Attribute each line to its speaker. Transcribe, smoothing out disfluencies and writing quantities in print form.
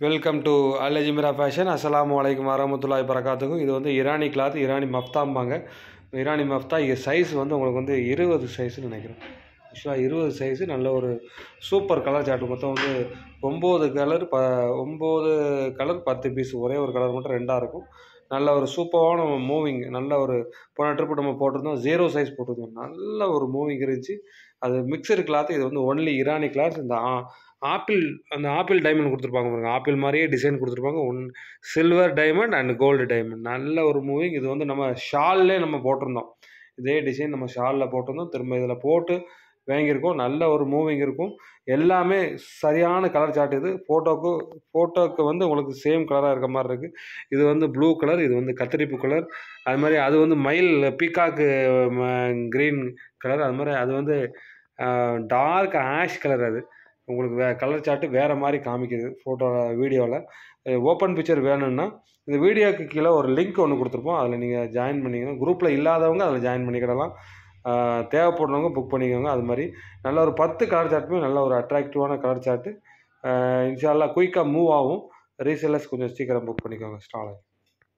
Speaker 1: Welcome to Al Ajmera fashion. அஸ்ஸலாமு அலைக்கும் வரமத்துல்லாஹி வரகாத்துஹு. இது வந்து இரானி கிளாத், இரானி மஃப்தாம்பாங்க. இரானி மஃப்தா சைஸ் வந்து உங்களுக்கு வந்து 20 சைஸ்ன்னு நினைக்கிறேன். ஆக்சுவலாக 20 சைஸு. நல்ல ஒரு சூப்பர் கலர் சார்ட். மொத்தம் வந்து 9 கலர் 10 பீஸ். ஒரே ஒரு கலர் மட்டும் 2ஆக இருக்கும். நல்ல ஒரு சூப்பரான மூவிங். நல்ல ஒரு போன ட்ரிப்பு நம்ம போட்டிருந்தோம், 0 சைஸ் போட்டிருந்தோம். நல்ல ஒரு மூவிங் இருந்துச்சு. அது மிக்சடு கிளாத். இது வந்து ஒன்லி இரானி கிளாத். இந்த ஆப்பிள் டைமண்ட் கொடுத்துருப்பாங்க பாருங்க. ஆப்பிள் மாதிரியே டிசைன் கொடுத்துருப்பாங்க. Silver diamond and gold diamond. நல்ல ஒரு மூவிங். இது வந்து நம்ம ஷால்லே நம்ம போட்டிருந்தோம். இதே டிசைன் நம்ம ஷாலில் போட்டிருந்தோம். திரும்ப இதில் போட்டு வாங்கியிருக்கோம். நல்ல ஒரு மூவிங் இருக்கும். எல்லாமே சரியான கலர் சார்ட். இது ஃபோட்டோக்கு வந்து உங்களுக்கு சேம் கலராக இருக்க மாதிரி இருக்குது. இது வந்து ப்ளூ கலர், இது வந்து கத்திரிப்பு கலர். அது மாதிரி அது வந்து மயில் பீகாக்கு க்ரீன் கலர். அது மாதிரி அது வந்து டார்க் ஆஷ் கலர். அது உங்களுக்கு கலர் சார்ட்டு வேறு மாதிரி காமிக்குது வீடியோவில். ஓப்பன் பிக்சர் வேணும்னா இந்த வீடியோக்கு கீழே ஒரு லிங்க் ஒன்று கொடுத்துருப்போம். அதில் நீங்கள் ஜாயின் பண்ணிக்கணும். குரூப்பில் இல்லாதவங்க அதில் ஜாயின் பண்ணிக்கிடலாம். தேவைப்படுறவங்க புக் பண்ணிக்கோங்க. அது மாதிரி நல்ல ஒரு 10 கலர் சார்ட்டுமே நல்ல ஒரு அட்ராக்டிவான கலர் சார்ட்டு. இன்ஷா அல்லாஹ் குயிக்காக மூவ் ஆகும். ரீசேலர்ஸ் கொஞ்சம் சீக்கிரம் புக் பண்ணிக்கோங்க. ஸ்டால்